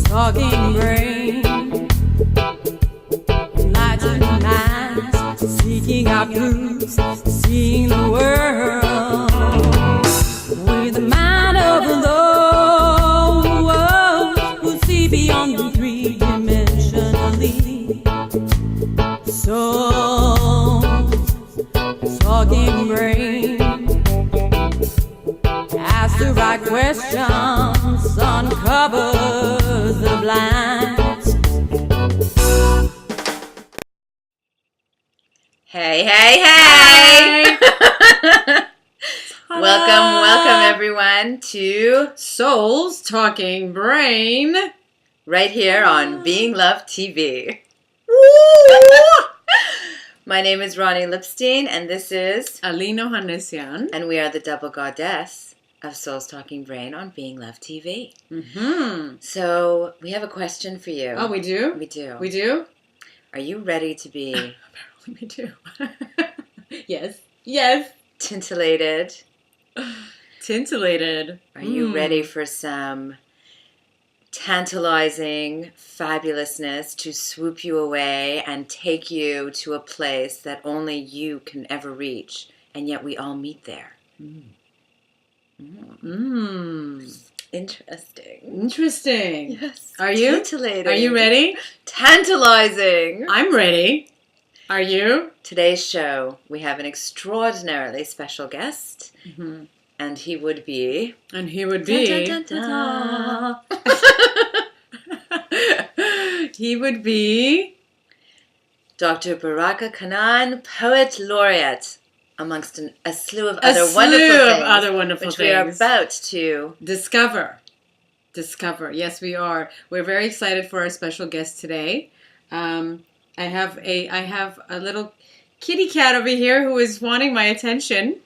Talking brain, enlightened minds, seeking out truths, seeing the world with the mind of those who see beyond the three-dimensionally. So, talking brain, ask the right questions, uncovers the blinds. Hey, hey, hey! welcome everyone to Souls Talking Brain, right here on Being Love TV. My name is Ronnie Lipstein, and this is Alino Hanesian, and we are the double goddess of Souls Talking Brain on Being Love TV. Mm-hmm. So we have a question for you. Oh, we do? We do. We do? Are you ready to be Apparently we do. Yes. Yes. tintillated? Tintillated. Are you ready for some tantalizing fabulousness to swoop you away and take you to a place that only you can ever reach, and yet we all meet there? Interesting. Yes. Are you? Titillating. Are you ready? Tantalizing. I'm ready. Are you? Today's show, we have an extraordinarily special guest, and he would be... And he would be... Dun, dun, dun, dun. He would be... Dr. Baraka Kanaan, Poet Laureate, amongst a slew of other wonderful things, which we are about to discover. Yes, we are. We're very excited for our special guest today. I have a little kitty cat over here who is wanting my attention,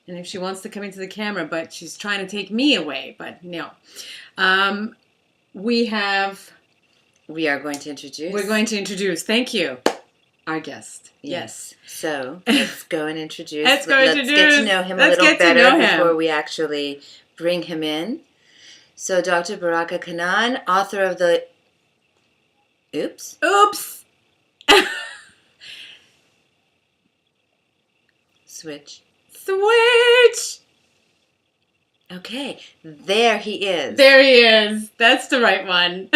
and if she wants to come into the camera, but she's trying to take me away. But no, we are going to introduce. We're going to introduce. Thank you, our guest. Yes. So let's go and introduce. Let's get to know him a little better before we actually bring him in. So Dr. Baraka Kanaan, author of the... Oops. Switch. Okay, there he is. That's the right one.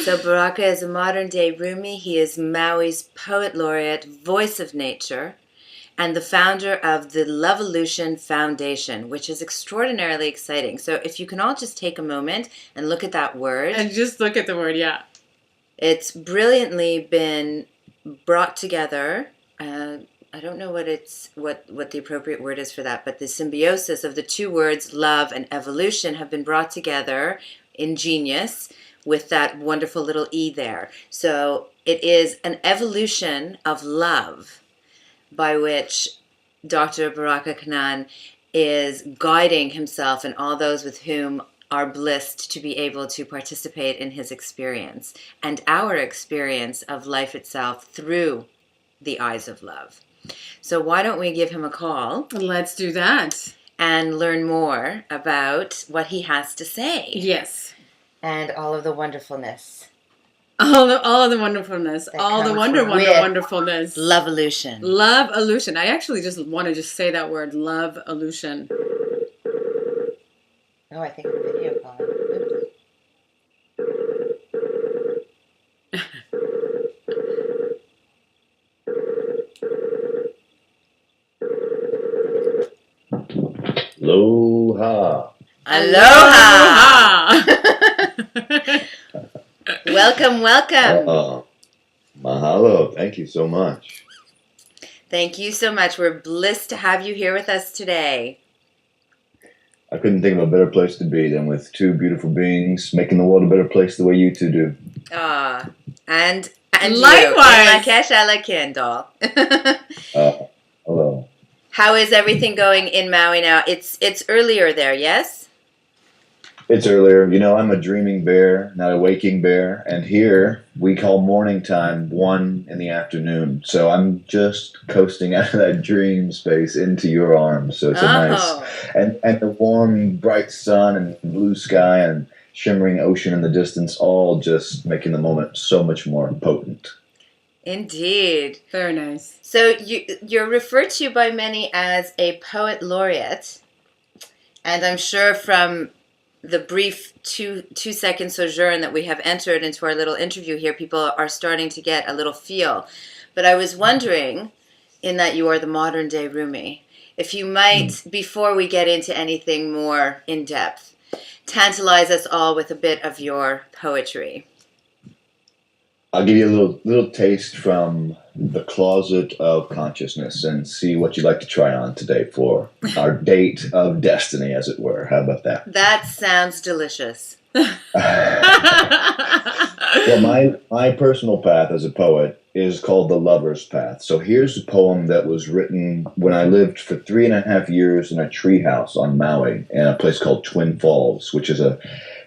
So Baraka is a modern-day Rumi. He is Maui's Poet Laureate, Voice of Nature, and the founder of the Levolution Foundation, which is extraordinarily exciting. So if you can all just take a moment and look at that word. And just look at the word, yeah. It's brilliantly been brought together. I don't know what the appropriate word is for that, but the symbiosis of the two words, love and evolution, have been brought together in genius with that wonderful little E there. So it is an evolution of love by which Dr. Baraka Kanaan is guiding himself and all those with whom are blessed to be able to participate in his experience and our experience of life itself through the eyes of love. So why don't we give him a call? Let's do that. And learn more about what he has to say. Yes. And all of the wonderfulness. All of the wonderfulness. All the wonderfulness. Levolution. Levolution. I actually just want to say that word, Levolution. Oh, I think I'm video calling. Aloha. Aloha. Welcome. Mahalo. Thank you so much. Thank you so much. We're blessed to have you here with us today. I couldn't think of a better place to be than with two beautiful beings making the world a better place the way you two do. And And Likewise. you, in Lakesh ala Kendall. Hello. How is everything going in Maui now? It's earlier there, yes? It's earlier. You know, I'm a dreaming bear, not a waking bear. And here we call morning time 1 in the afternoon. So I'm just coasting out of that dream space into your arms. So it's a nice, and the warm, bright sun and blue sky and shimmering ocean in the distance, all just making the moment so much more potent. Indeed. Very nice. So you're referred to by many as a poet laureate. And I'm sure from the brief two-second sojourn that we have entered into our little interview here, people are starting to get a little feel. But I was wondering, in that you are the modern day Rumi, if you might, before we get into anything more in depth, tantalize us all with a bit of your poetry. I'll give you a little taste from the closet of consciousness and see what you'd like to try on today for our date of destiny, as it were. How about that? That sounds delicious. Well, my personal path as a poet is called the lover's path. So here's a poem that was written when I lived for 3.5 years in a treehouse on Maui in a place called Twin Falls, which is a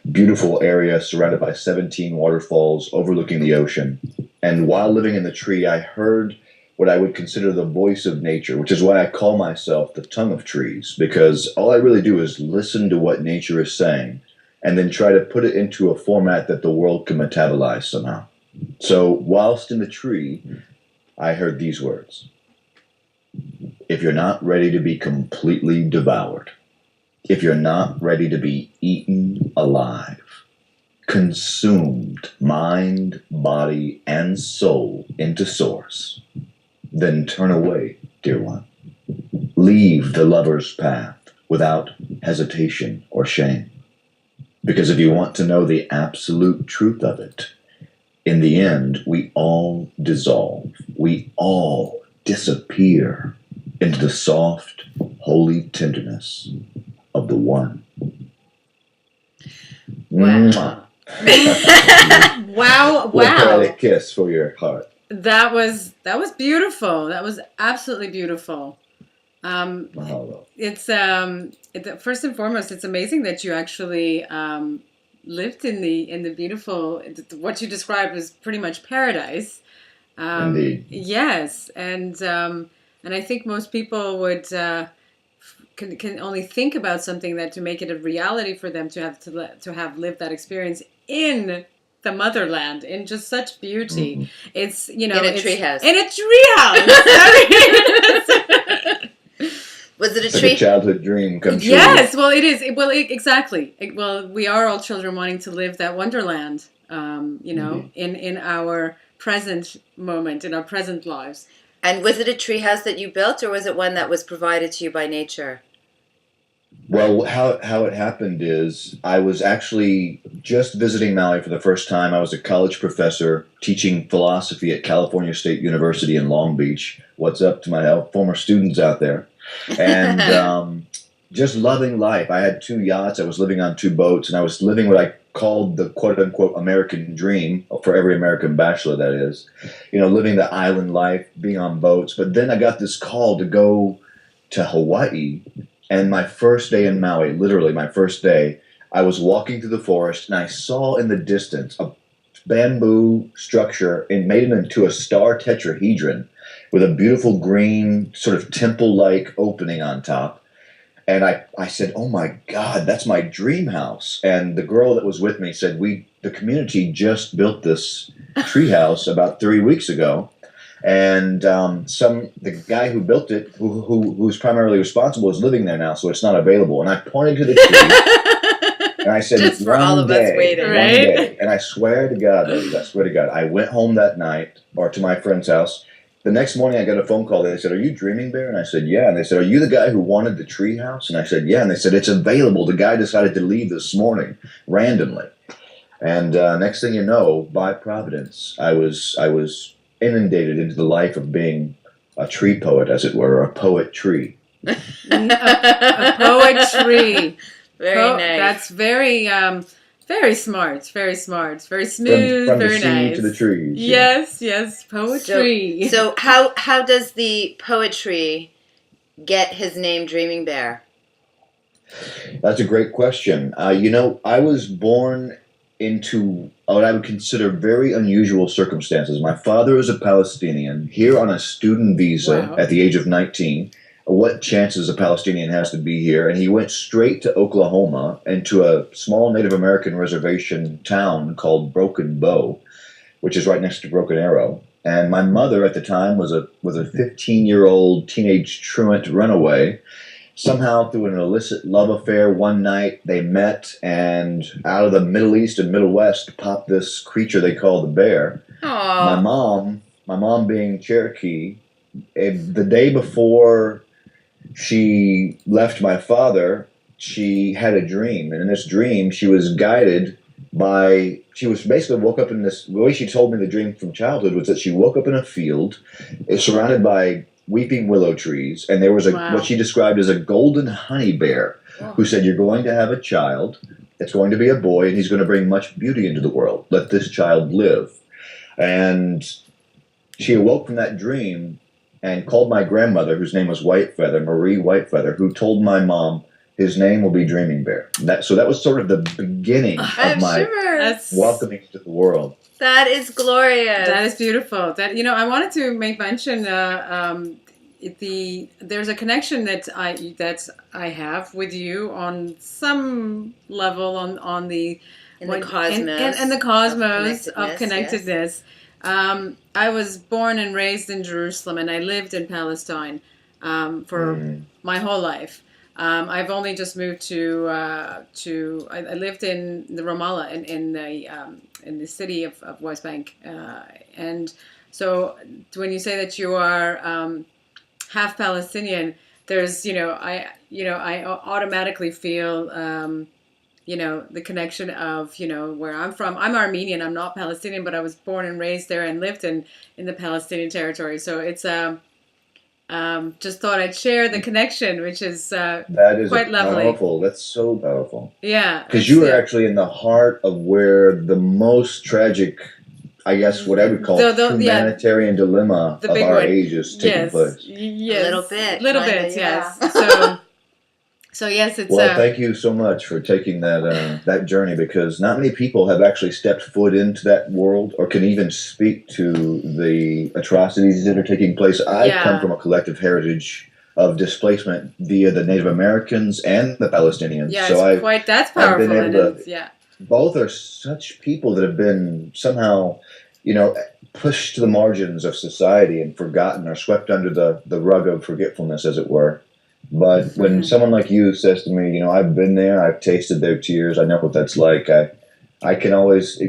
beautiful area surrounded by 17 waterfalls overlooking the ocean. And while living in the tree, I heard what I would consider the voice of nature, which is why I call myself the tongue of trees, because all I really do is listen to what nature is saying and then try to put it into a format that the world can metabolize somehow. So whilst in the tree, I heard these words. If you're not ready to be completely devoured, if you're not ready to be eaten alive, consumed mind, body, and soul into source, then turn away, dear one. Leave the lover's path without hesitation or shame. Because if you want to know the absolute truth of it, in the end, we all dissolve. We all disappear into the soft, holy tenderness of the one. Wow. Wow. What a poetic kiss for your heart. That was beautiful. That was absolutely beautiful. It's first and foremost, it's amazing that you actually lived in the beautiful, what you described was pretty much paradise. Indeed. Yes, and I think most people would can only think about something that to make it a reality for them to have lived that experience in the motherland in just such beauty. Mm-hmm. It's in a treehouse. In a treehouse. Was it a like a childhood dream come true? Yes, well, it is. Exactly. We are all children wanting to live that wonderland. In our present moment, in our present lives. And was it a treehouse that you built, or was it one that was provided to you by nature? Well, how it happened is I was actually just visiting Maui for the first time. I was a college professor teaching philosophy at California State University in Long Beach. What's up to my former students out there? And just loving life. I had 2 yachts. I was living on 2 boats, and I was living what I called the quote-unquote American dream, for every American bachelor, that is. Living the island life, being on boats. But then I got this call to go to Hawaii. And my first day in Maui, literally my first day, I was walking through the forest, and I saw in the distance a bamboo structure and made it into a star tetrahedron with a beautiful green sort of temple-like opening on top. And I said, oh my God, that's my dream house. And the girl that was with me said, the community just built this treehouse about 3 weeks ago. And the guy who built it, who's primarily responsible, is living there now, so it's not available. And I pointed to the tree, and I said, just for all of us waiting, right? One day. And I swear to God, ladies, I went home that night, or to my friend's house. The next morning, I got a phone call. They said, "Are you dreaming, Bear?" And I said, "Yeah." And they said, "Are you the guy who wanted the tree house?" And I said, "Yeah." And they said, "It's available. The guy decided to leave this morning randomly." And next thing you know, by Providence, I was inundated into the life of being a tree poet, as it were, a poet tree. a poet tree. Very nice. That's very Very smart, very smart, very From smooth, from the very sea nice. to the trees. Yes, yes, poetry. So how does the poetry get his name, Dreaming Bear? That's a great question. I was born into what I would consider very unusual circumstances. My father is a Palestinian here on a student visa Wow. at the age of 19. What chances a Palestinian has to be here? And he went straight to Oklahoma and to a small Native American reservation town called Broken Bow, which is right next to Broken Arrow. And my mother at the time was a 15-year-old teenage truant runaway. Somehow, through an illicit love affair, one night they met, and out of the Middle East and Middle West popped this creature they call the bear. My Oh, mom being Cherokee, the day before she left my father, she had a dream, and in this dream, she was guided by. She was basically woke up in this. The way she told me the dream from childhood was that she woke up in a field, surrounded by weeping willow trees, and there was what Wow. she described as a golden honey bear, who said, "You're going to have a child. It's going to be a boy, and he's going to bring much beauty into the world. Let this child live." And she awoke from that dream and called my grandmother, whose name was Whitefeather, Marie Whitefeather, who told my mom his name will be Dreaming Bear. So that was sort of the beginning I'm of my sure. That's welcoming to the world. That is glorious. that is beautiful. That I wanted to make mention. There's a connection that I have with you on some level on the In the cosmos. and the cosmos of of connectedness. I was born and raised in Jerusalem, and I lived in Palestine for my whole life. I've only just moved I lived in the Ramallah in the city of West Bank, and so when you say that you are half Palestinian, there's I automatically feel the connection of where I'm from. I'm Armenian. I'm not Palestinian, but I was born and raised there and lived in the Palestinian territory. So it's just thought I'd share the connection, which is That is quite lovely. powerful. That's so powerful. Yeah, Because you are actually in the heart of where the most tragic, I guess, what I would call humanitarian dilemma the of big our one. age is taking place. Yes, A little bit, little kinda, bit, yeah. yes. So yes, it's Well, thank you so much for taking that journey, because not many people have actually stepped foot into that world or can even speak to the atrocities that are taking place. I come from a collective heritage of displacement via the Native Americans and the Palestinians. yeah, So that's I've been powerful. able to. Yeah. Both are such people that have been somehow, pushed to the margins of society and forgotten or swept under the rug of forgetfulness, as it were. But when someone like you says to me, I've been there, I've tasted their tears, I know what that's like. I can always, the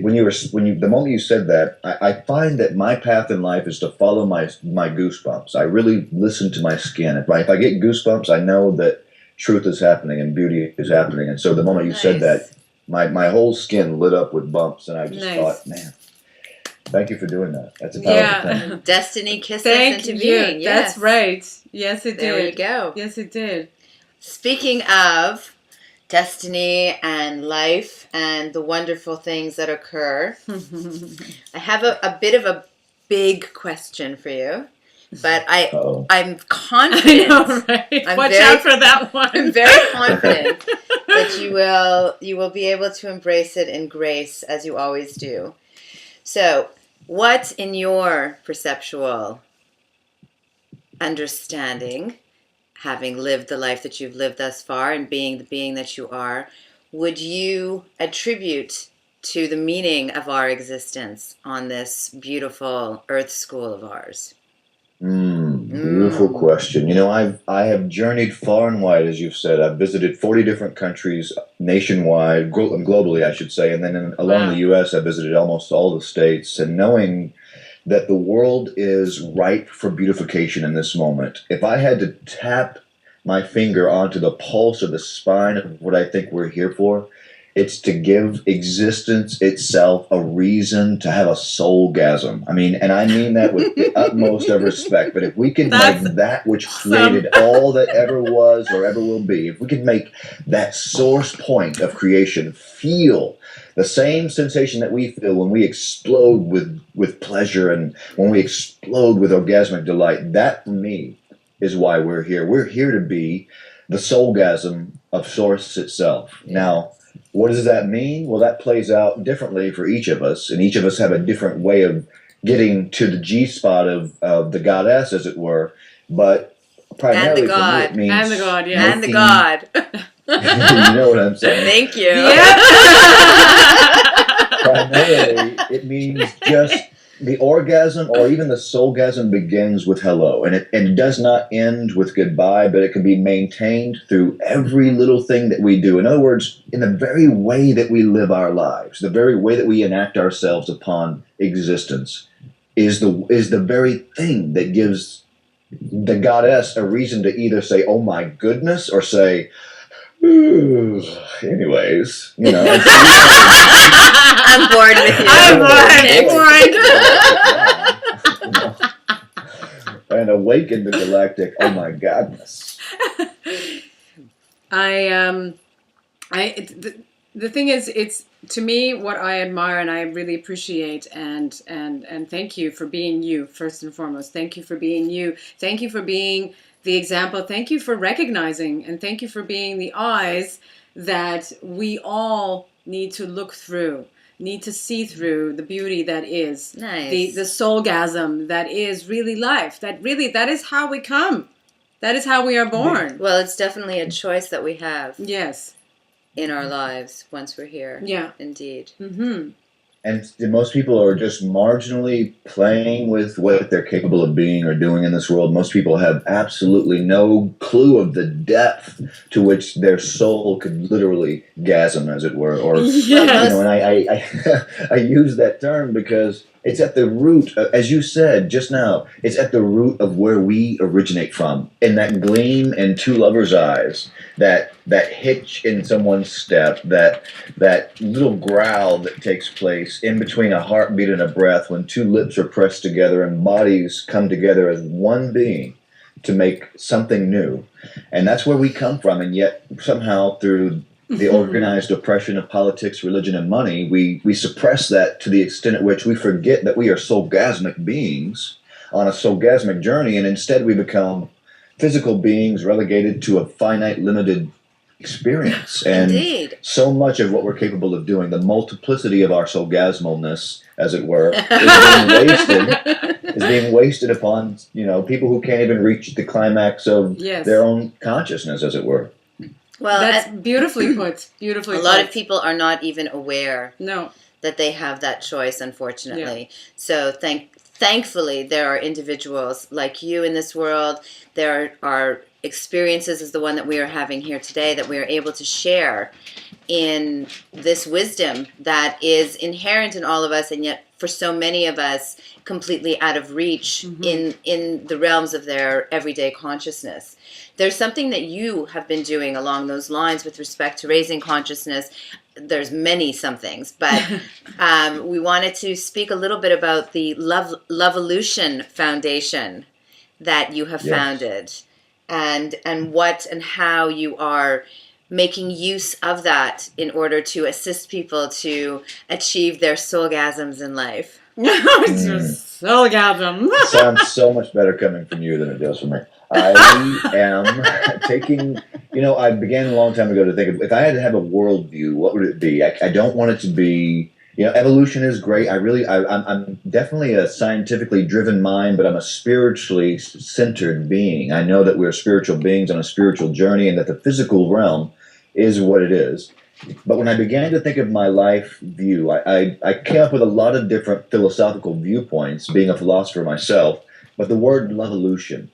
moment you said that, I find that my path in life is to follow my goosebumps. I really listen to my skin. If I get goosebumps, I know that truth is happening and beauty is happening. And so the moment you said that, my whole skin lit up with bumps, and I just thought, man, thank you for doing that. That's a powerful thing. Destiny kissed us into being. Yes. That's right. Yes, it did. There you go. Yes, it did. Speaking of destiny and life and the wonderful things that occur, I have a bit of a big question for you, but I'm confident. I know, right? Watch out for that one. I'm very confident that you will be able to embrace it in grace, as you always do. So, what in your perceptual understanding, having lived the life that you've lived thus far and being the being that you are, would you attribute to the meaning of our existence on this beautiful earth school of ours? Beautiful question. I have journeyed far and wide, as you've said. I've visited 40 different countries nationwide, globally, I should say. And then along the U.S., I visited almost all the states. And knowing that the world is ripe for beautification in this moment, if I had to tap my finger onto the pulse or the spine of what I think we're here for, It's to give existence itself a reason to have a soulgasm. I mean, and I mean that with the utmost of respect. But if we could make That's that which awesome. created all that ever was or ever will be, if we could make that source point of creation feel the same sensation that we feel when we explode with pleasure and when we explode with orgasmic delight, that for me is why we're here. We're here to be the soulgasm of source itself. Now, what does that mean? Well, that plays out differently for each of us, and each of us have a different way of getting to the G spot of the goddess, as it were. But primarily for me, it means and the god, yeah, And the God. you know what I'm saying? Thank you. yeah. Primarily, it means just the orgasm or even the soulgasm begins with hello, and it does not end with goodbye, but it can be maintained through every little thing that we do. In other words, in the very way that we live our lives, the very way that we enact ourselves upon existence is the very thing that gives the goddess a reason to either say, "Oh my goodness," or say, "Ooh, anyways, you know." I'm bored with you. I'm bored. And awaken the galactic. Oh my godness. The thing is, it's to me what I admire and I really appreciate, and thank you for being you first and foremost. Thank you for being you. Thank you for being the example. Thank you for recognizing, and thank you for being the eyes that we all need to look through, need to see through the beauty that is Nice. the soulgasm that is really life. That is how we come. That is how we are born. Well, it's definitely a choice that we have Yes. in our lives once we're here. Yeah. Indeed. Mm-hmm. And most people are just marginally playing with what they're capable of being or doing in this world. Most people have absolutely no clue of the depth to which their soul could literally gasm, as it were. Or, Yes. you know, and I I use that term because it's at the root, as you said just now, it's at the root of where we originate from. In that gleam in two lovers' eyes, that hitch in someone's step, that little growl that takes place in between a heartbeat and a breath when two lips are pressed together and bodies come together as one being to make something new. And that's where we come from. And yet somehow through the organized oppression of politics, religion, and money, we suppress that to the extent at which we forget that we are soulgasmic beings on a soulgasmic journey, and instead we become physical beings relegated to a finite, limited experience. And Indeed. so much of what we're capable of doing, the multiplicity of our soulgasmalness, as it were, is being wasted upon, you know, people who can't even reach the climax of Yes. their own consciousness, as it were. Well, That's beautifully put. Beautifully a put. lot of people are not even aware No. that they have that choice, unfortunately. So thankfully, there are individuals like you in this world. There are experiences as the one that we are having here today that we are able to share in this wisdom that is inherent in all of us, and yet for so many of us completely out of reach in the realms of their everyday consciousness. There's something that you have been doing along those lines with respect to raising consciousness. There's many somethings, but we wanted to speak a little bit about the LovEvolution Foundation that you have founded, and what and how you are making use of that in order to assist people to achieve their soulgasms in life. It's just soulgasm. It sounds so much better coming from you than it does from me. I am taking, you know, I began a long time ago to think of, if I had to have a worldview, what would it be? I don't want it to be, you know, evolution is great. I'm definitely a scientifically driven mind, but I'm a spiritually centered being. I know that we're spiritual beings on a spiritual journey and that the physical realm is what it is. But when I began to think of my life view, I came up with a lot of different philosophical viewpoints, being a philosopher myself, but the word LovEvolution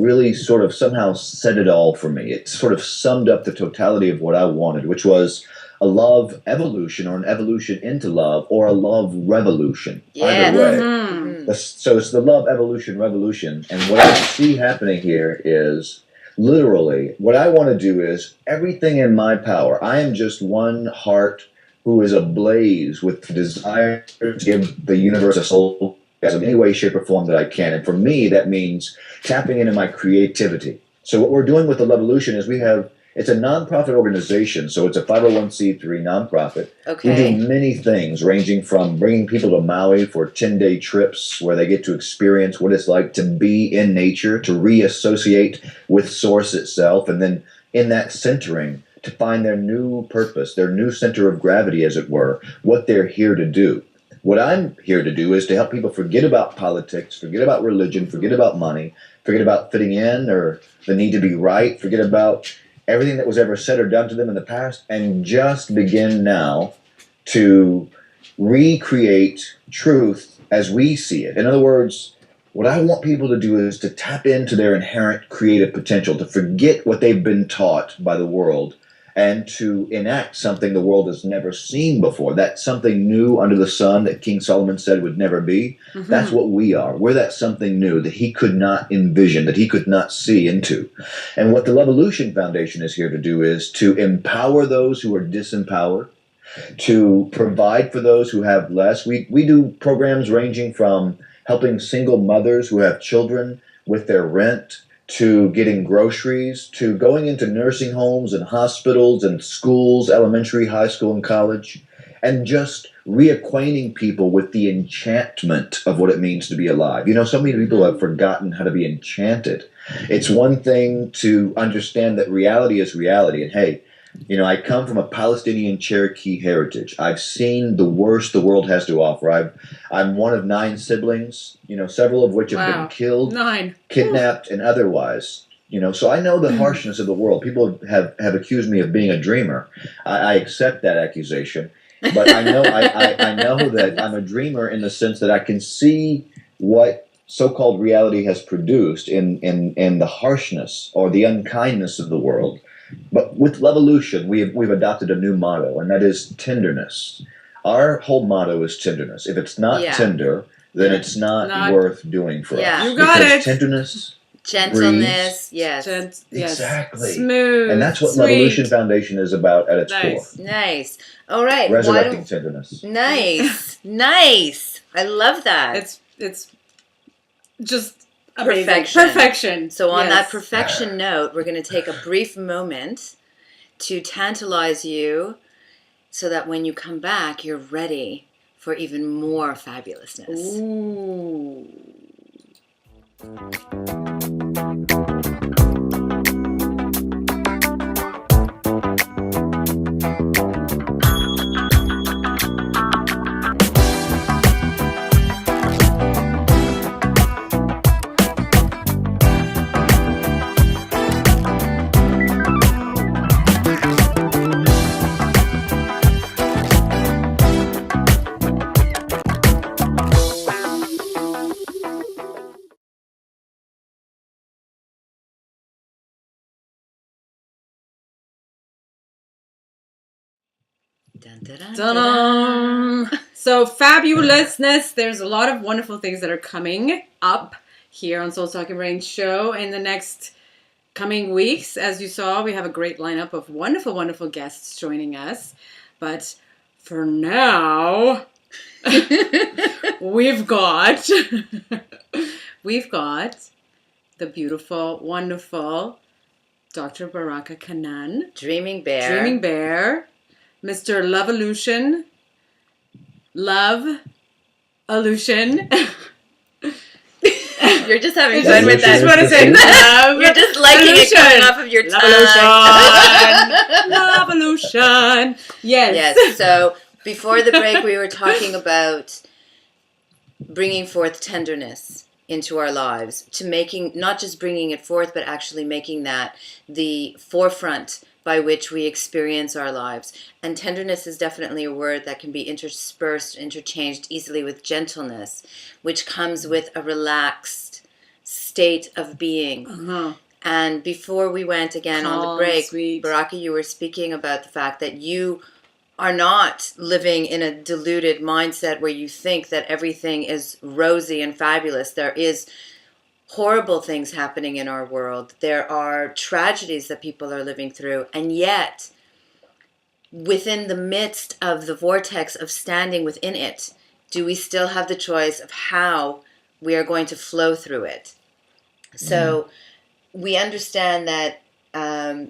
really sort of somehow said it all for me. It sort of summed up the totality of what I wanted, which was a love evolution, or an evolution into love, or a love revolution. Either way. Mm-hmm. So it's the love evolution revolution. And what I see happening here is literally, what I want to do is everything in my power. I am just one heart who is ablaze with the desire to give the universe a soul as in any way, shape, or form that I can. And for me, that means tapping into my creativity. So what we're doing with the Levolution is it's a nonprofit organization, so it's a 501c3 nonprofit. Okay. We do many things, ranging from bringing people to Maui for 10-day trips where they get to experience what it's like to be in nature, to reassociate with Source itself, and then in that centering, to find their new purpose, their new center of gravity, as it were, what they're here to do. What I'm here to do is to help people forget about politics, forget about religion, forget about money, forget about fitting in or the need to be right, forget about everything that was ever said or done to them in the past, and just begin now to recreate truth as we see it. In other words, what I want people to do is to tap into their inherent creative potential, to forget what they've been taught by the world, and to enact something the world has never seen before. That's something new under the sun that King Solomon said would never be. Mm-hmm. That's what we are. We're that something new that he could not envision, that he could not see into. And what the Levolution Foundation is here to do is to empower those who are disempowered, to provide for those who have less. We do programs ranging from helping single mothers who have children with their rent, to getting groceries, to going into nursing homes and hospitals and schools, elementary, high school, and college, and just reacquainting people with the enchantment of what it means to be alive. You know, so many people have forgotten how to be enchanted. It's one thing to understand that reality is reality, and hey, you know, I come from a Palestinian Cherokee heritage. I've seen the worst the world has to offer. I'm one of 9 siblings, you know, several of which have been killed, 9. kidnapped, and otherwise. You know, so I know the harshness of the world. People have accused me of being a dreamer. I accept that accusation, but I know I know that I'm a dreamer in the sense that I can see what so-called reality has produced in the harshness or the unkindness of the world. But with Levolution, we've adopted a new motto, and that is tenderness. Our whole motto is tenderness. If it's not tender, then it's not worth doing for us. You got because it. Tenderness, gentleness, breeze, yes. Exactly. Smooth. And that's what sweet. Levolution Foundation is about at its core. Nice. All right. Resurrecting tenderness. Nice. Nice. I love that. It's just perfection. So on that perfection note, we're going to take a brief moment to tantalize you so that when you come back, you're ready for even more fabulousness. Ooh. Dun, dun, dun, dun, dun. So fabulousness. There's a lot of wonderful things that are coming up here on Soul Talking Brain Show in the next coming weeks. As you saw, we have a great lineup of wonderful, wonderful guests joining us. But for now, we've got the beautiful, wonderful Dr. Baraka Kanaan. Dreaming Bear. Mr. LovEvolution. LovEvolution. You're just having fun with that. I just want to say love. You're just liking it coming off of your tongue. LovEvolution. Yes. Yes. So before the break, we were talking about bringing forth tenderness into our lives, to making, not just bringing it forth, but actually making that the forefront by which we experience our lives. And tenderness is definitely a word that can be interspersed, interchanged easily with gentleness, which comes with a relaxed state of being. Uh-huh. And before we went again on the break, sweet. Baraka, you were speaking about the fact that you are not living in a deluded mindset where you think that everything is rosy and fabulous. There is horrible things happening in our world. There are tragedies that people are living through. And yet, within the midst of the vortex of standing within it, do we still have the choice of how we are going to flow through it? So we understand that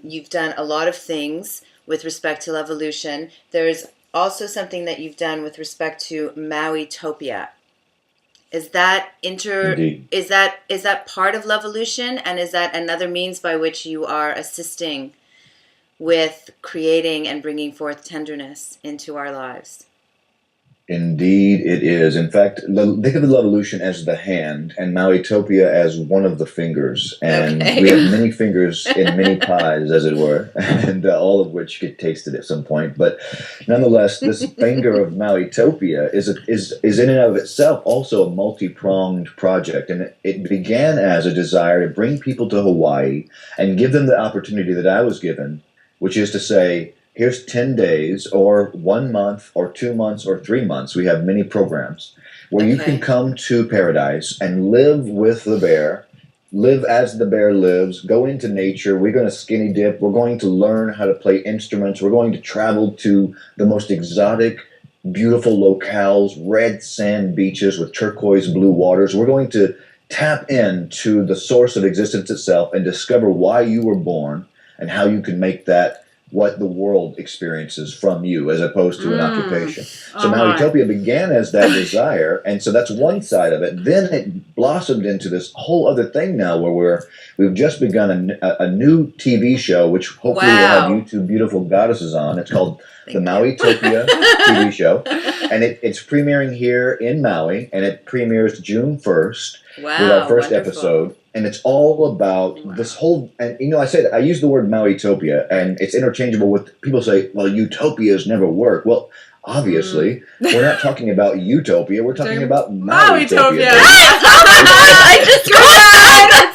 you've done a lot of things with respect to Levolution. There's also something that you've done with respect to Mauitopia. Is that Indeed. is that part of Levolution, and is that another means by which you are assisting with creating and bringing forth tenderness into our lives? Indeed, it is. In fact, think of the Levolution as the hand and Mauitopia as one of the fingers. And we have many fingers in many pies, as it were, and all of which get tasted at some point. But nonetheless, this finger of Mauitopia is in and of itself also a multi-pronged project. And it began as a desire to bring people to Hawaii and give them the opportunity that I was given, which is to say, here's 10 days or 1 month or 2 months or 3 months. We have many programs where you can come to paradise and live with the bear, live as the bear lives, go into nature. We're going to skinny dip. We're going to learn how to play instruments. We're going to travel to the most exotic, beautiful locales, red sand beaches with turquoise blue waters. We're going to tap into the source of existence itself and discover why you were born and how you can make that what the world experiences from you as opposed to an occupation. So Mauitopia began as that desire, and so that's one side of it. Then it blossomed into this whole other thing now where we've just begun a new TV show, which hopefully will have you two beautiful goddesses on. It's called the Mauitopia TV show, and it's premiering here in Maui, and it premieres June 1st with our first episode. And it's all about this whole, and I say that I use the word Mauitopia, and it's interchangeable with people say, well, utopias never work. Well, obviously, we're not talking about utopia, we're talking about Mauitopia. I just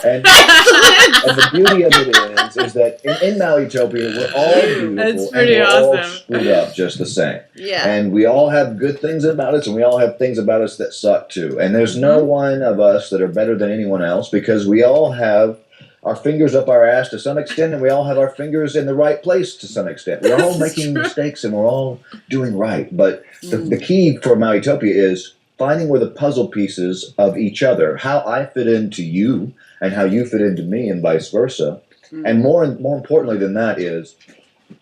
and the beauty of it is that in Mauitopia, we're all beautiful That's pretty and we're awesome. all screwed up just the same. Yeah. And we all have good things about us, and we all have things about us that suck too. And there's no one of us that are better than anyone else because we all have our fingers up our ass to some extent, and we all have our fingers in the right place to some extent. We're all making mistakes, and we're all doing right. But the key for Mauitopia is finding where the puzzle pieces of each other, how I fit into you and how you fit into me and vice versa. And more importantly than that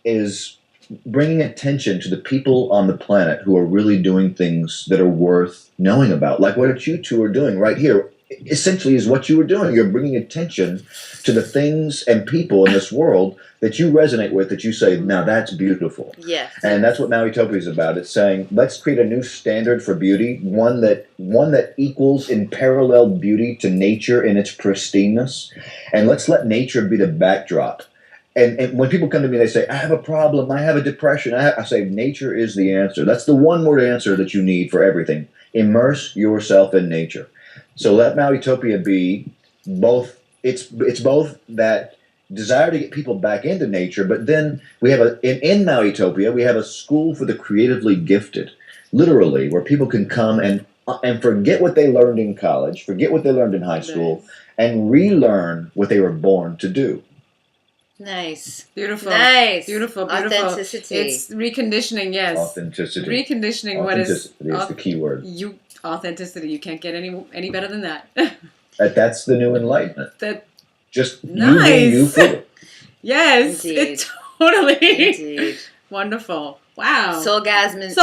is bringing attention to the people on the planet who are really doing things that are worth knowing about, like what you two are doing right here. Essentially is what you were doing. You're bringing attention to the things and people in this world that you resonate with, that you say, now that's beautiful. Yes. And that's what Mauitopia is about. It's saying, let's create a new standard for beauty, one that equals in parallel beauty to nature in its pristineness. And let's let nature be the backdrop. And when people come to me, they say, I have a problem, I have a depression. I say, nature is the answer. That's the one word answer that you need for everything. Immerse yourself in nature. So let Mauitopia be both. It's both that desire to get people back into nature, but then we have in Mauitopia we have a school for the creatively gifted, literally, where people can come and forget what they learned in college, forget what they learned in high school, and relearn what they were born to do. Nice. Beautiful. Nice. Beautiful. Authenticity. It's reconditioning, yes. Authenticity. Reconditioning what is the key word. Authenticity. You can't get any better than that. That's the new enlightenment. Just nice. You for it. Yes. Indeed. It totally. Indeed. Wonderful. Wow. Soulgasming.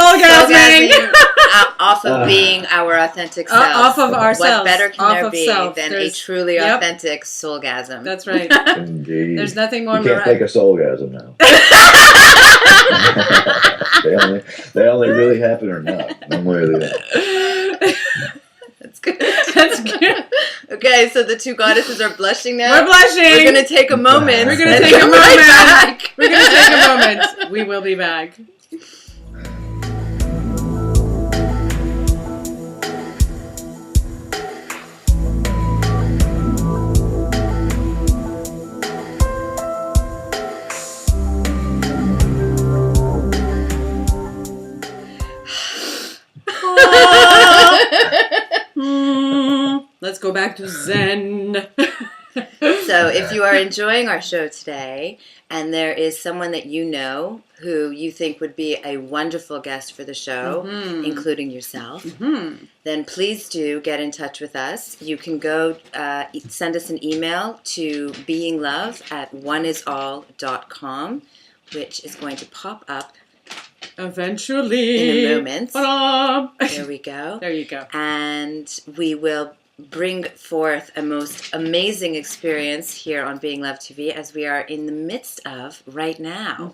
Off of being our authentic self. Off of ourselves. What better can off there of be self. than a truly authentic soulgasm? That's right. Indeed. There's nothing more You can't fake a soulgasm now. they only really happen or not. One way or the other. That's good. That's good. Okay, so the two goddesses are blushing now. We're blushing. We're going to take a moment. We're going to take a moment. We're going to take a moment. We will be back. Let's Let's go back to Zen. So if you are enjoying our show today and there is someone that you know who you think would be a wonderful guest for the show, including yourself, then please do get in touch with us. You can go send us an email to beinglove@oneisall.com, which is going to pop up eventually in a moment. Ta-da! There we go. There you go. And we will bring forth a most amazing experience here on Being Love TV, as we are in the midst of right now.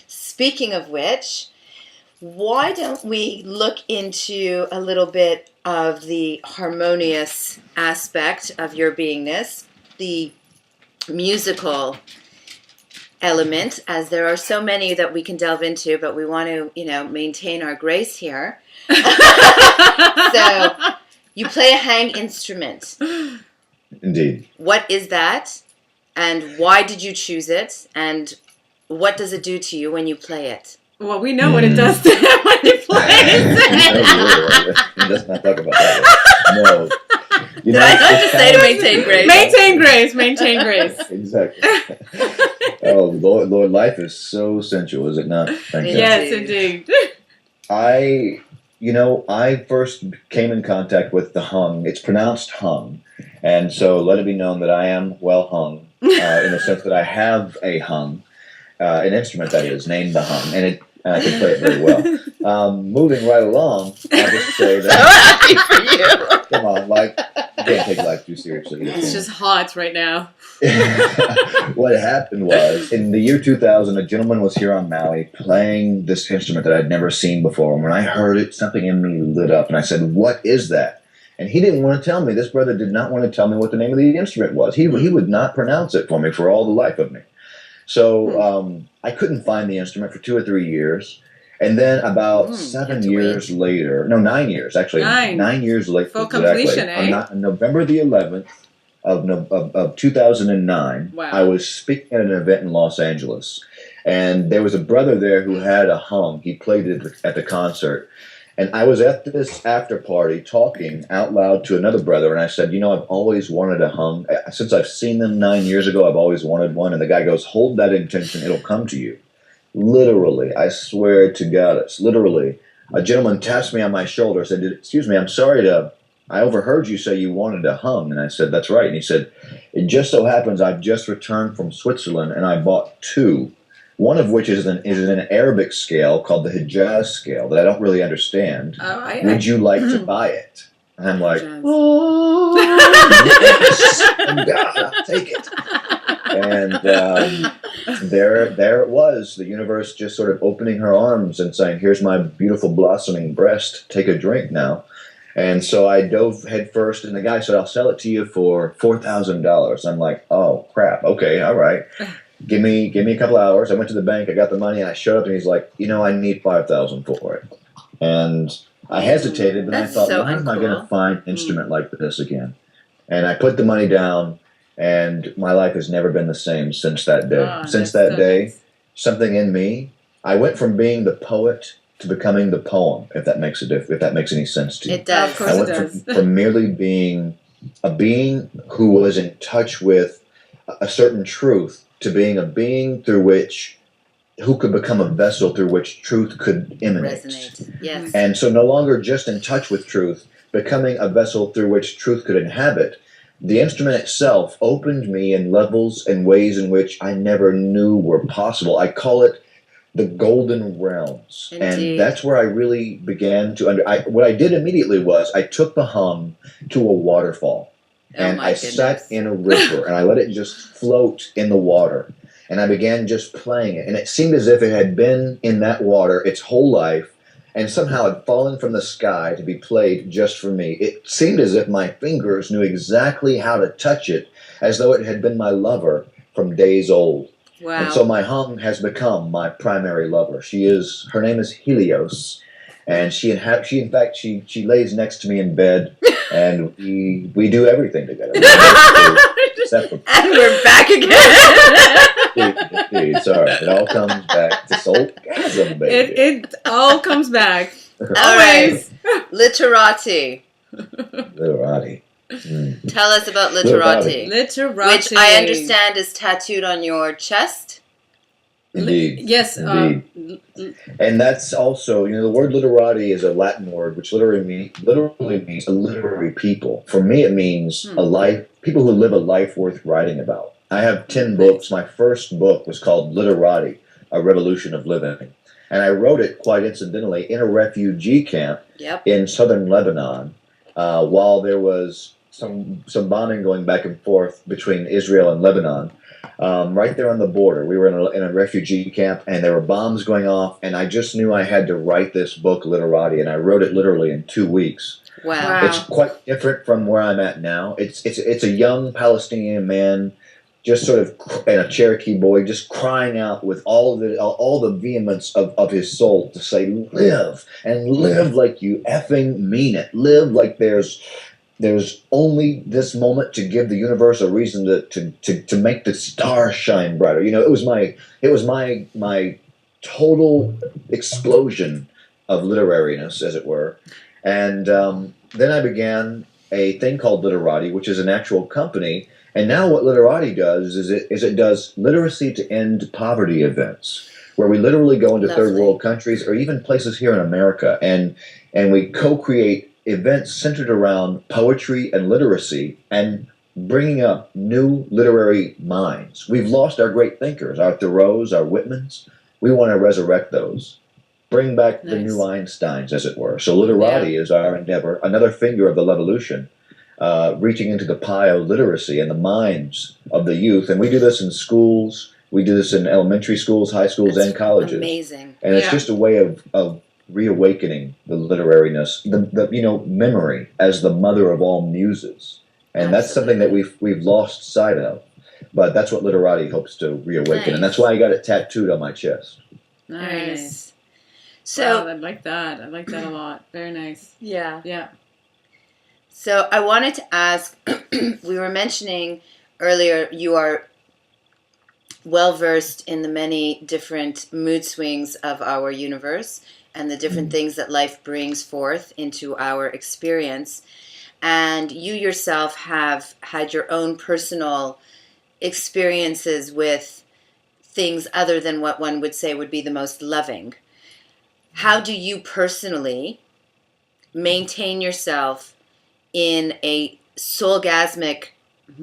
Speaking of which, why don't we look into a little bit of the harmonious aspect of your beingness, the musical element, as there are so many that we can delve into, but we want to, maintain our grace here. So, you play a hang instrument. Indeed. What is that? And why did you choose it? And what does it do to you when you play it? Well, we know what it does to him when he plays. Let's not talk about that. No. Did I not just say to maintain grace? Maintain grace. Maintain grace. Exactly. Oh, Lord, life is so sensual, is it not? Thank you. Yes, indeed. I first came in contact with the hung. It's pronounced hung. And so let it be known that I am well hung, in the sense that I have a hung, an instrument that is, named the hung. And I can play it very well. Moving right along, I'll just say that... So happy for you! Come on, you can't take life too seriously. It's just hot right now. What happened was, in the year 2000, a gentleman was here on Maui playing this instrument that I'd never seen before. And when I heard it, something in me lit up. And I said, what is that? And he didn't want to tell me. This brother did not want to tell me what the name of the instrument was. He would not pronounce it for me for all the life of me. So I couldn't find the instrument for 2 or 3 years. And then about 9 years actually. 9 years later. Full completion, On November the 11th of 2009, wow. I was speaking at an event in Los Angeles. And there was a brother there who had a hum. He played it at the concert. And I was at this after party talking out loud to another brother, and I said, I've always wanted a hung. Since I've seen them 9 years ago, I've always wanted one. And the guy goes, hold that intention, it'll come to you. Literally, I swear to God, it's literally. A gentleman taps me on my shoulder and said, excuse me, I overheard you say you wanted a hung. And I said, that's right. And he said, it just so happens I've just returned from Switzerland, and I bought 2. One of which is an Arabic scale called the Hijaz scale that I don't really understand. Would you like to buy it? And I'm like, oh, yes, God, I'll take it. And there it was, the universe just sort of opening her arms and saying, here's my beautiful blossoming breast, take a drink now. And so I dove head first, and the guy said, I'll sell it to you for $4,000. I'm like, oh, crap, okay, all right. Give me a couple hours. I went to the bank. I got the money, and I showed up, and he's like, I need $5,000 for it. And I hesitated, but I thought, when am I going to find an instrument like this again? And I put the money down, and my life has never been the same since that day. Since that day, something in me, I went from being the poet to becoming the poem. If that makes any sense to you. It does. Of course, it does. From merely being a being who was in touch with a certain truth, to being a being who could become a vessel through which truth could emanate. Resonate. Yes. And so no longer just in touch with truth, becoming a vessel through which truth could inhabit. The instrument itself opened me in levels and ways in which I never knew were possible. I call it the golden realms. Indeed. And that's where I really began to what I did immediately was I took the hum to a waterfall. And I sat in a river, and I let it just float in the water. And I began just playing it. And it seemed as if it had been in that water its whole life, and somehow had fallen from the sky to be played just for me. It seemed as if my fingers knew exactly how to touch it, as though it had been my lover from days old. Wow. And so my hum has become my primary lover. Her name is Helios. And she lays next to me in bed, and we do everything together. And we're back again. Indeed. Sorry, it all comes back to soulgasm, baby. It all comes back. Always. Literati. Literati. Tell us about Literati. Literati, Literati. which I understand is tattooed on your chest. Indeed. Yes. Indeed. And that's also, the word literati is a Latin word, which literally means a literary people. For me, it means people who live a life worth writing about. I have 10 books. My first book was called Literati, A Revolution of Living. And I wrote it quite incidentally in a refugee camp in southern Lebanon while there was some bombing going back and forth between Israel and Lebanon. Right there on the border. We were in a refugee camp, and there were bombs going off, and I just knew I had to write this book, Literati, and I wrote it literally in 2 weeks. Wow. It's quite different from where I'm at now. It's a young Palestinian man, just sort of, and a Cherokee boy, just crying out with all the vehemence of his soul to say, live, and live like you effing mean it. Live like there's only this moment to give the universe a reason to make the stars shine brighter. It was my total explosion of literariness, as it were. And then I began a thing called Literati, which is an actual company. And now what Literati does is it does literacy to end poverty events, where we literally go into third world countries or even places here in America, and we co-create events centered around poetry and literacy and bringing up new literary minds. We've lost our great thinkers, our Thoreaus, our Whitmans. We want to resurrect those. Bring back the new Einsteins, as it were. So Literati is our endeavor, another finger of the Levolution, reaching into the pie of literacy and the minds of the youth. And we do this in schools. We do this in elementary schools, high schools, and colleges. Amazing. And it's just a way of reawakening the literariness, the memory as the mother of all muses, and that's something that we've lost sight of. But that's what Literati hopes to reawaken, and that's why I got it tattooed on my chest. Nice. So I like that. I like that a lot. Very nice. Yeah. Yeah. So I wanted to ask. We were mentioning earlier you are well versed in the many different mood swings of our universe and the different things that life brings forth into our experience. And you yourself have had your own personal experiences with things other than what one would say would be the most loving. How do you personally maintain yourself in a soulgasmic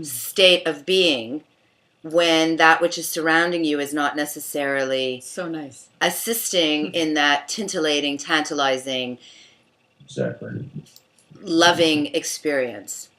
state of being when that which is surrounding you is not necessarily so nice assisting in that titillating, tantalizing, loving experience?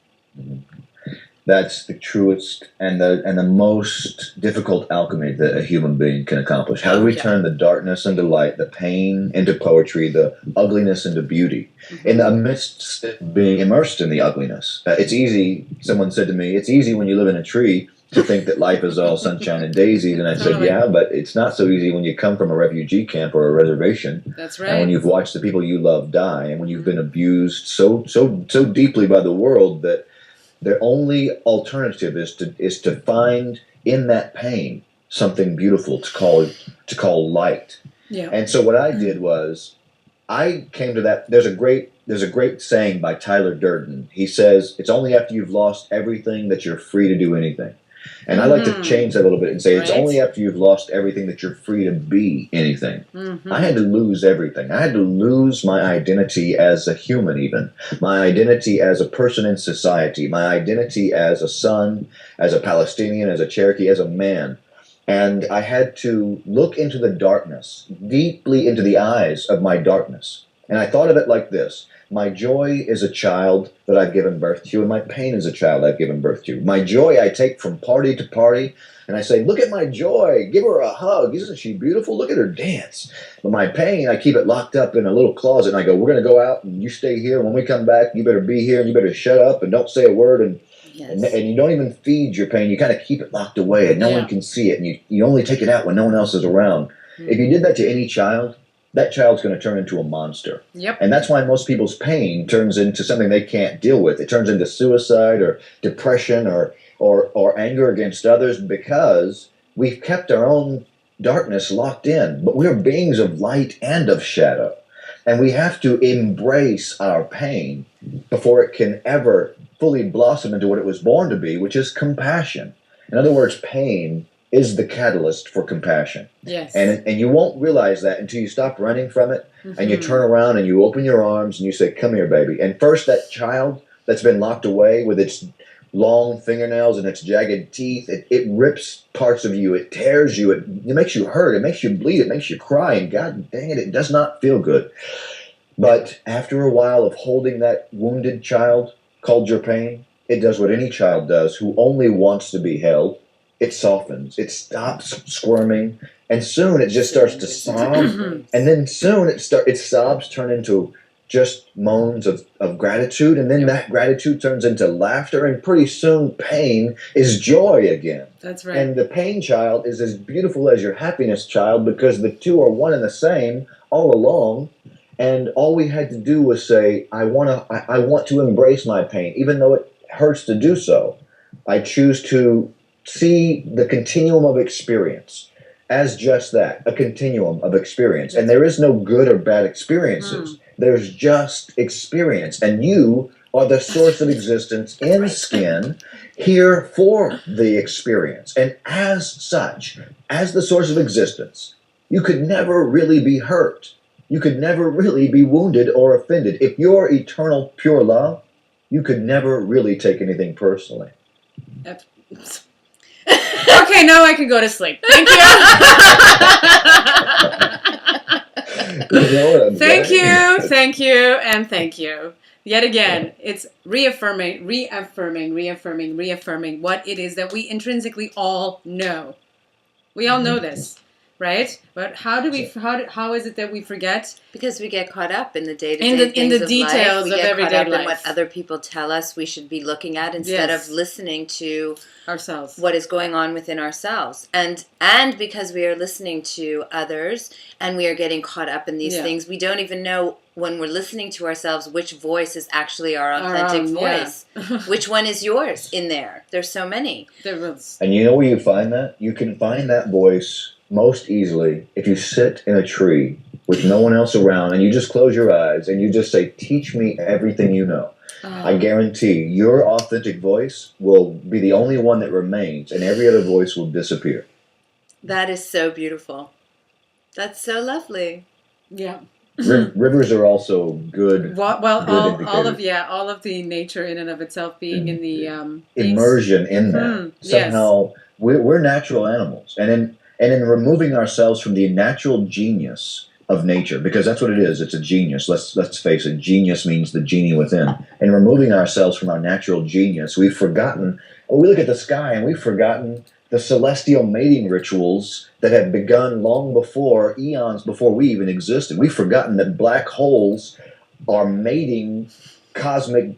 That's the truest and the most difficult alchemy that a human being can accomplish. How do we turn the darkness into light, the pain into poetry, the ugliness into beauty, in the midst of being immersed in the ugliness? It's easy. Someone said to me, "It's easy when you live in a tree to think that life is all sunshine and daisies." And I said, yeah, but it's not so easy when you come from a refugee camp or a reservation. That's right. And when you've watched the people you love die, and when you've been abused so deeply by the world that the only alternative is to find in that pain something beautiful to call light. Yeah. And so what I did was I came to that. There's a great saying by Tyler Durden. He says, "It's only after you've lost everything that you're free to do anything." And I like to change that a little bit and say it's only after you've lost everything that you're free to be anything. I had to lose everything. I had to lose my identity as a human even. My identity as a person in society. My identity as a son, as a Palestinian, as a Cherokee, as a man. And I had to look into the darkness, deeply into the eyes of my darkness. And I thought of it like this. My joy is a child that I've given birth to, and my pain is a child I've given birth to. My joy I take from party to party, and I say, look at my joy, give her a hug, isn't she beautiful? Look at her dance. But my pain, I keep it locked up in a little closet, and I go, we're going to go out, and you stay here. When we come back, you better be here, and you better shut up, and don't say a word, and you don't even feed your pain. You kind of keep it locked away, and no one can see it, and you only take it out when no one else is around. If you did that to any child, that child's going to turn into a monster. Yep. And that's why most people's pain turns into something they can't deal with. It turns into suicide or depression or anger against others because we've kept our own darkness locked in. But we're beings of light and of shadow. And we have to embrace our pain before it can ever fully blossom into what it was born to be, which is compassion. In other words, pain is the catalyst for compassion. Yes. And you won't realize that until you stop running from it and you turn around and you open your arms and you say, come here, baby. And first, that child that's been locked away with its long fingernails and its jagged teeth, it rips parts of you. It tears you. It makes you hurt. It makes you bleed. It makes you cry. And God dang it, it does not feel good. But after a while of holding that wounded child called your pain, it does what any child does who only wants to be held. It softens. It stops squirming. And soon it just starts to sob. And then soon its sobs turn into just moans of gratitude. And then that gratitude turns into laughter. And pretty soon pain is joy again. That's right. And the pain child is as beautiful as your happiness child because the two are one and the same all along. And all we had to do was say, I want to embrace my pain, even though it hurts to do so. I choose to see the continuum of experience as just that, a continuum of experience. And there is no good or bad experiences. There's just experience. And you are the source of existence in skin, here for the experience. And as such, as the source of existence, you could never really be hurt. You could never really be wounded or offended. If you're eternal pure love, you could never really take anything personally. Okay, now I can go to sleep. Thank you. Thank you, and thank you. Yet again, it's reaffirming what it is that we intrinsically all know. We all know this, right? But how is it that we forget? Because we get caught up in the day-to-day things in the of details life. of everyday We get caught up life. in what other people tell us we should be looking at instead of listening to ourselves, what is going on within ourselves. And because we are listening to others and we are getting caught up in these things, we don't even know when we're listening to ourselves which voice is actually our authentic voice. Which one is yours in there? There's so many. And you know where you find that? You can find that voice most easily if you sit in a tree with no one else around and you just close your eyes and you just say, teach me everything you know. I guarantee your authentic voice will be the only one that remains and every other voice will disappear. That is so beautiful. That's so lovely. Yeah. Rivers are also good. All of the nature in and of itself being in the immersion in that. Somehow we're natural animals, and in removing ourselves from the natural genius of nature, because that's what it is. It's a genius. Let's face it. Genius means the genie within. And removing ourselves from our natural genius, we've forgotten. We look at the sky and we've forgotten the celestial mating rituals that had begun long before, eons before we even existed. We've forgotten that black holes are mating cosmic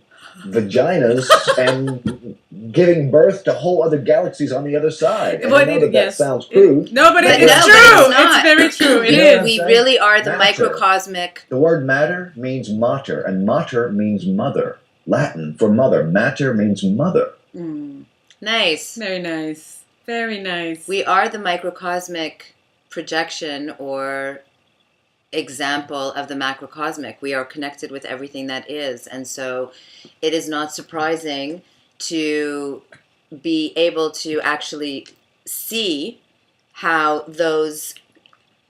vaginas and giving birth to whole other galaxies on the other side. And I know that sounds crude. No, but it's true. It's very true. It is. We really are the microcosmic. The word matter means mater, and mater means mother. Latin for mother. Mater means mother. Nice. Very nice. Very nice. We are the microcosmic projection or example of the macrocosmic. We are connected with everything that is. And so it is not surprising to be able to actually see how those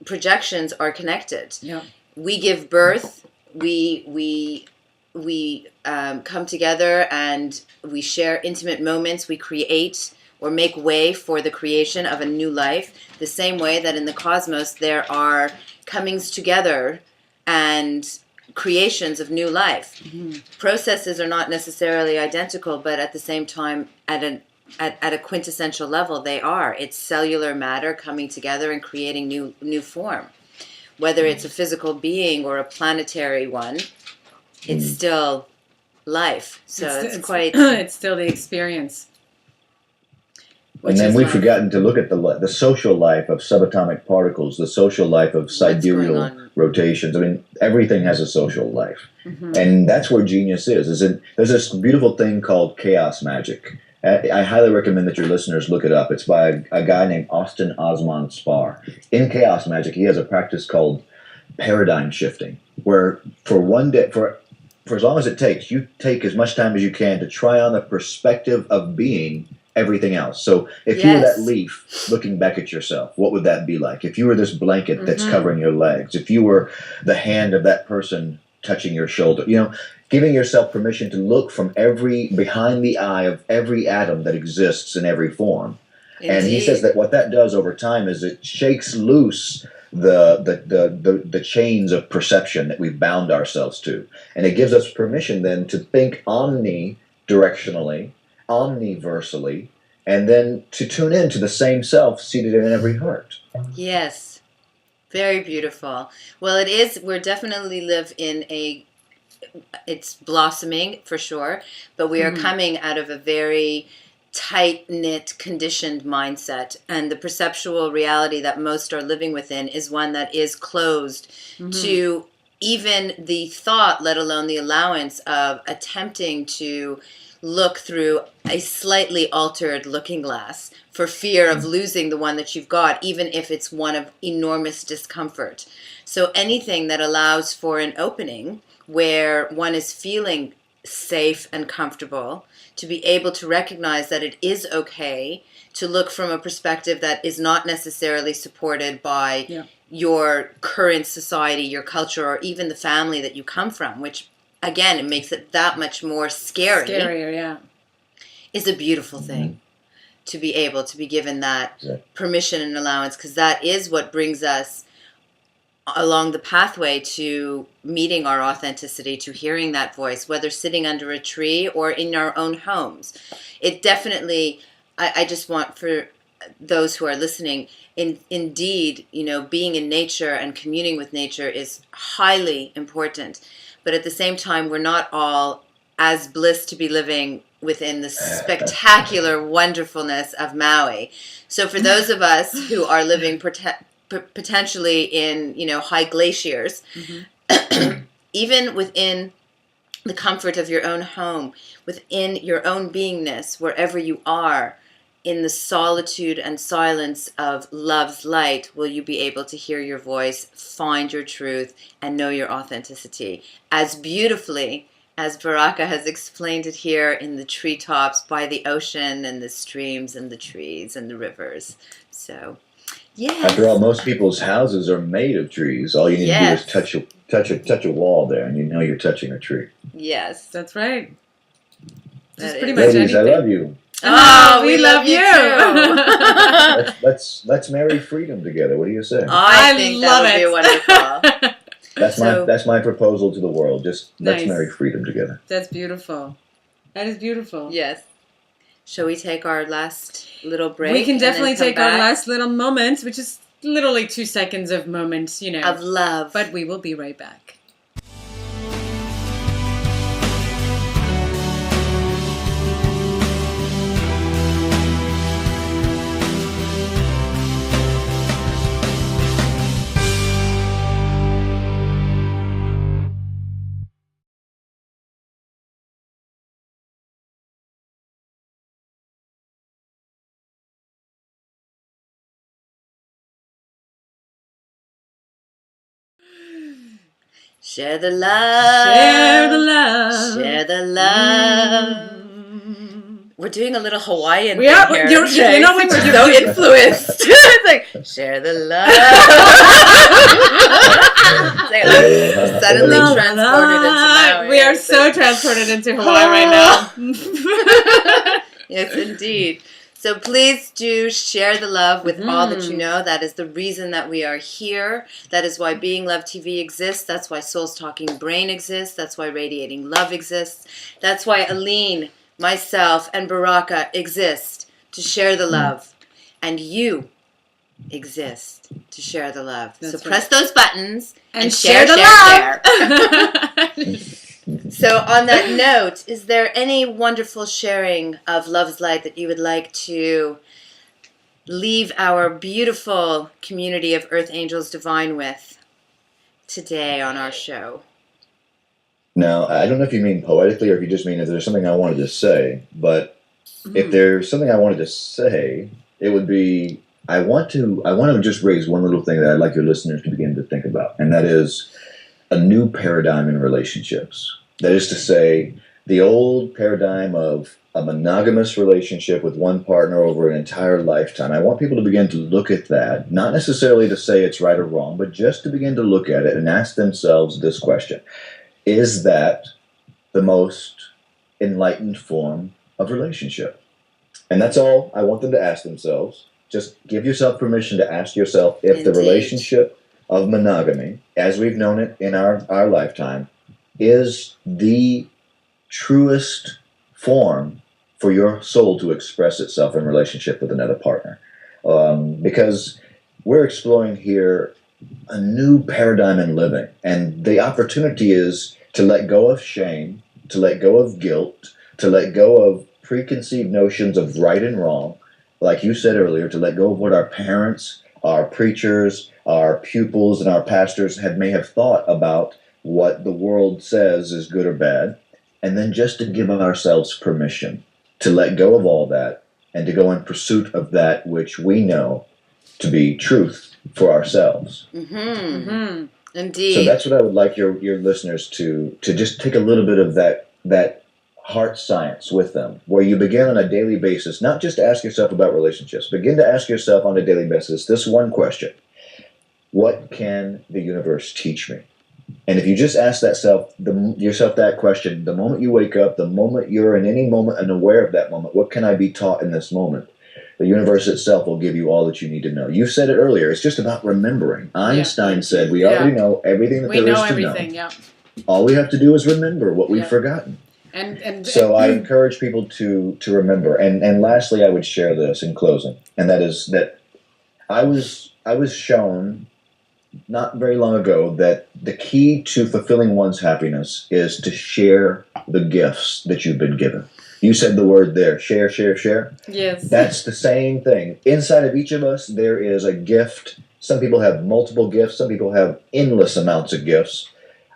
projections are connected. Yeah. We give birth, we come together and we share intimate moments, we create or make way for the creation of a new life, the same way that in the cosmos there are comings together and creations of new life. Processes are not necessarily identical, but at the same time, at a quintessential level, they are. It's cellular matter coming together and creating new form. Whether it's a physical being or a planetary one, it's still life. So it's quite... It's still the experience. And then we've forgotten to look at the social life of subatomic particles, the social life of sidereal rotations. I mean, everything has a social life. And that's where genius is. There's this beautiful thing called chaos magic. I highly recommend that your listeners look it up. It's by a guy named Austin Osman Spar. In chaos magic, he has a practice called paradigm shifting. where for one day, for as long as it takes, you take as much time as you can to try on the perspective of being everything else. So if you were that Yes. leaf looking back at yourself, what would that be like? If you were this blanket that's Mhm. covering your legs, if you were the hand of that person touching your shoulder, giving yourself permission to look from behind the eye of every atom that exists in every form. And he says Indeed. that what that does over time is it shakes loose the chains of perception that we've bound ourselves to. And it gives us permission then to think omnidirectionally, omniversally, and then to tune in to the same self seated in every heart. Yes. Very beautiful. Well, it is. We're definitely live in it's blossoming for sure, but we are coming out of a very tight-knit, conditioned mindset, and the perceptual reality that most are living within is one that is closed to even the thought, let alone the allowance of attempting to look through a slightly altered looking glass for fear of losing the one that you've got, even if it's one of enormous discomfort. So anything that allows for an opening where one is feeling safe and comfortable, to be able to recognize that it is okay to look from a perspective that is not necessarily supported by your current society, your culture, or even the family that you come from, which, again, it makes it that much more scary. Scarier, yeah. Is a beautiful thing to be able to be given that permission and allowance, because that is what brings us along the pathway to meeting our authenticity, to hearing that voice, whether sitting under a tree or in our own homes. It definitely, I just want for those who are listening, indeed, being in nature and communing with nature is highly important. But at the same time, we're not all as blessed to be living within the spectacular wonderfulness of Maui. So for those of us who are living potentially in high glaciers, even within the comfort of your own home, within your own beingness, wherever you are, in the solitude and silence of love's light, will you be able to hear your voice, find your truth, and know your authenticity as beautifully as Baraka has explained it here in the treetops by the ocean and the streams and the trees and the rivers. So yes. After all, most people's houses are made of trees. All you need to do is touch a wall there, and you know you're touching a tree. Yes, that's right. Just pretty much Ladies, anything. I love you. Oh, we love you too. let's marry freedom together. What do you say? I think that would be wonderful. That's my proposal to the world. Just let's Nice. marry freedom together. That's beautiful. That is beautiful. Yes. Shall we take our last little break? We can definitely take our back? last little moment, which is literally 2 seconds of moments, Of love. But we will be right back. Share the love. Share the love. Share the love. We're doing a little Hawaiian We are. thing You're here. what We're you're so influenced. It's like, share the love. It's like, I'm suddenly transported into Maui. We are so transported into Hawaii right now. Yes, indeed. So please do share the love with all that you know. That is the reason that we are here. That is why Being Love TV exists. That's why Soul's Talking Brain exists. That's why Radiating Love exists. That's why Aline, myself, and Baraka exist to share the love. And you exist to share the love. That's so press those buttons and share the love. So on that note, is there any wonderful sharing of love's light that you would like to leave our beautiful community of Earth Angels Divine with today on our show? Now, I don't know if you mean poetically or if you just mean if there's something I wanted to say, but if there's something I wanted to say, it would be I want to just raise one little thing that I'd like your listeners to begin to think about, and that is a new paradigm in relationships. That is to say, the old paradigm of a monogamous relationship with one partner over an entire lifetime. I want people to begin to look at that, not necessarily to say it's right or wrong, but just to begin to look at it and ask themselves this question. Is that the most enlightened form of relationship? And that's all I want them to ask themselves. Just give yourself permission to ask yourself if the relationship of monogamy, as we've known it in our lifetime, is the truest form for your soul to express itself in relationship with another partner. Because we're exploring here a new paradigm in living. And the opportunity is to let go of shame, to let go of guilt, to let go of preconceived notions of right and wrong, like you said earlier, to let go of what our parents, our preachers, our pupils, and our pastors may have thought about what the world says is good or bad, and then just to give ourselves permission to let go of all that and to go in pursuit of that which we know to be truth for ourselves. Indeed. So that's what I would like your listeners to just take a little bit of that heart science with them, where you begin on a daily basis, not just to ask yourself about relationships, begin to ask yourself on a daily basis this one question: what can the universe teach me? And if you just ask yourself that question, the moment you wake up, the moment you're in any moment and aware of that moment, what can I be taught in this moment? The universe itself will give you all that you need to know. You said it earlier. It's just about remembering. Einstein said we already know everything that there is to know. Yeah. All we have to do is remember what we've forgotten. So I encourage people to remember. And lastly, I would share this in closing, and that is that I was shown not very long ago that the key to fulfilling one's happiness is to share the gifts that you've been given. You said the word there, share, share, share. Yes. That's the same thing. Inside of each of us, there is a gift. Some people have multiple gifts. Some people have endless amounts of gifts.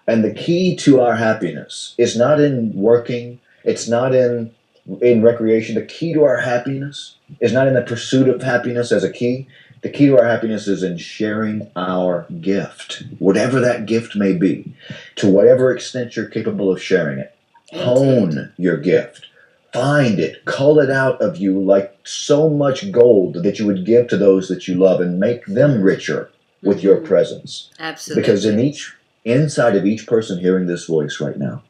And the key to our happiness is not in working. It's not in recreation. The key to our happiness is not in the pursuit of happiness as a key. The key to our happiness is in sharing our gift, whatever that gift may be, to whatever extent you're capable of sharing it. Hone your gift. Find it. Cull it out of you like so much gold that you would give to those that you love and make them richer with your presence. Absolutely. Because inside of each person hearing this voice right now,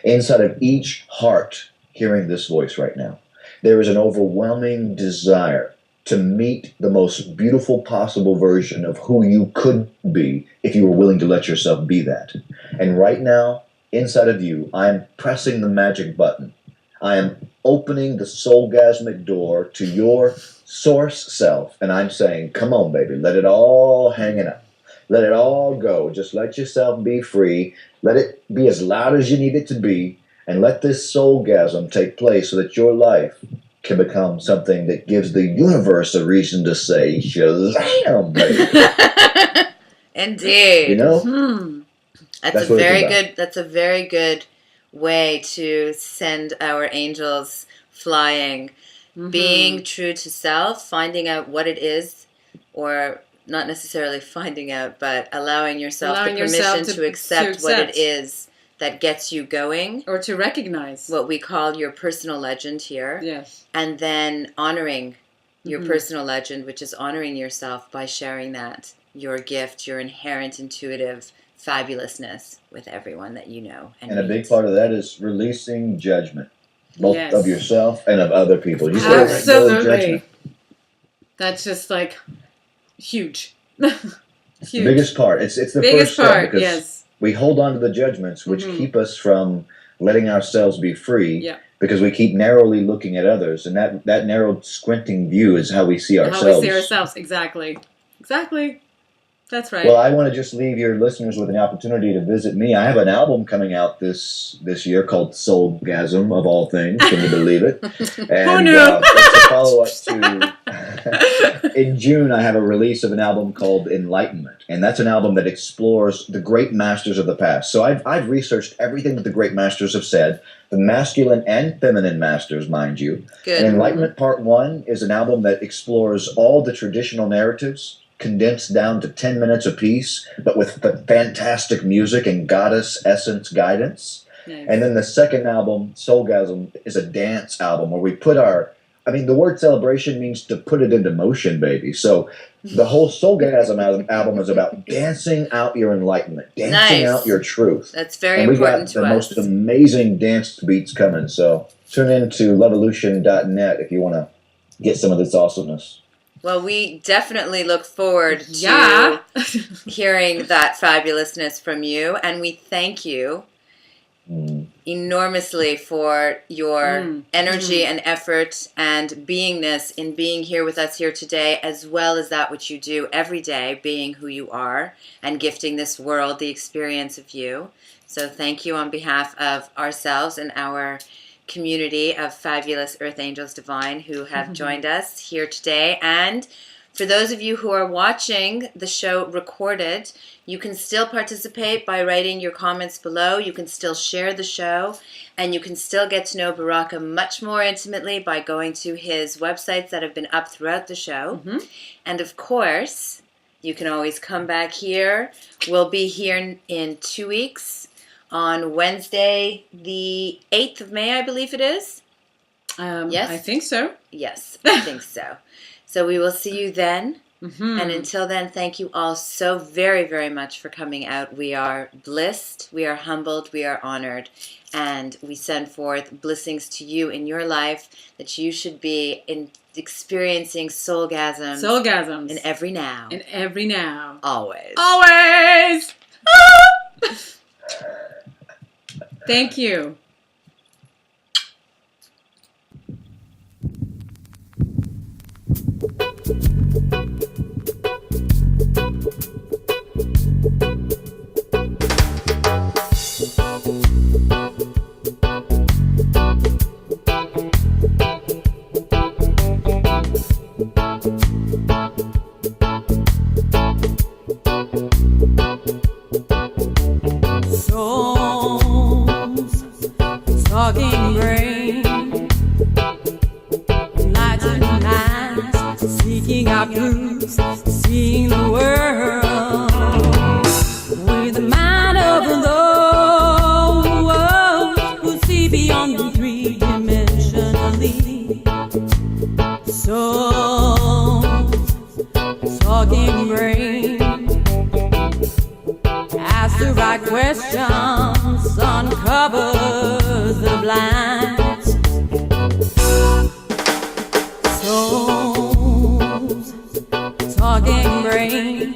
inside of each heart hearing this voice right now, there is an overwhelming desire to meet the most beautiful possible version of who you could be if you were willing to let yourself be that. And right now, inside of you, I am pressing the magic button. I am opening the soulgasmic door to your source self, and I'm saying, come on, baby, let it all hang out. Let it all go. Just let yourself be free. Let it be as loud as you need it to be, and let this soulgasm take place so that your life can become something that gives the universe a reason to say, Shazam, baby. Indeed. You know? That's a very good way to send our angels flying. Being true to self, finding out what it is, or not necessarily finding out, but allowing yourself the permission to accept what it is that gets you going. Or to recognize. What we call your personal legend here. Yes. And then honoring your personal legend, which is honoring yourself by sharing that, your gift, your inherent intuitive fabulousness with everyone that you know. And a big part of that is releasing judgment, both of yourself and of other people. You said absolutely. That's just like huge. Huge. The biggest part. It's the biggest first part. step because we hold on to the judgments, which keep us from letting ourselves be free. Yeah. Because we keep narrowly looking at others, and that narrowed, squinting view is how we see ourselves. How we see ourselves, exactly. That's right. Well, I want to just leave your listeners with an opportunity to visit me. I have an album coming out this year called Soulgasm, of all things. Can you believe it? And who knew? It's a follow-up to... In June, I have a release of an album called Enlightenment, and that's an album that explores the great masters of the past. So I've researched everything that the great masters have said, the masculine and feminine masters, mind you. Good. And Enlightenment Part 1 is an album that explores all the traditional narratives condensed down to 10 minutes apiece, but with fantastic music and goddess essence guidance. Nice. And then the second album, Soulgasm, is a dance album where we put the word celebration means to put it into motion, baby. So the whole Soulgasm album is about dancing out your enlightenment, dancing out your truth. That's very important to us. And we got the most amazing dance beats coming. So tune in to LovEvolution.net if you want to get some of this awesomeness. Well, we definitely look forward to hearing that fabulousness from you, and we thank you enormously for your energy and effort and beingness in being here with us here today, as well as that which you do every day, being who you are and gifting this world the experience of you. So thank you on behalf of ourselves and our community of fabulous Earth Angels Divine who have joined us here today. And for those of you who are watching the show recorded, you can still participate by writing your comments below. You can still share the show, and you can still get to know Baraka much more intimately by going to his websites that have been up throughout the show. And of course, you can always come back here. We'll be here in 2 weeks on Wednesday, the 8th of May, I believe it is. Yes? I think so. Yes, I think so. So we will see you then. And until then, thank you all so very, very much for coming out. We are blissed, we are humbled, we are honored, and we send forth blessings to you in your life that you should be experiencing soulgasms. Soulgasms. In every now. In every now. Always. Always! Thank you. Souls, talking brain, enlightened minds, seeking out truths, seeing the world with the mind of those who see beyond the three-dimensionally. Souls, talking brain, ask the right questions, uncovers the blinds. Souls, talking brain,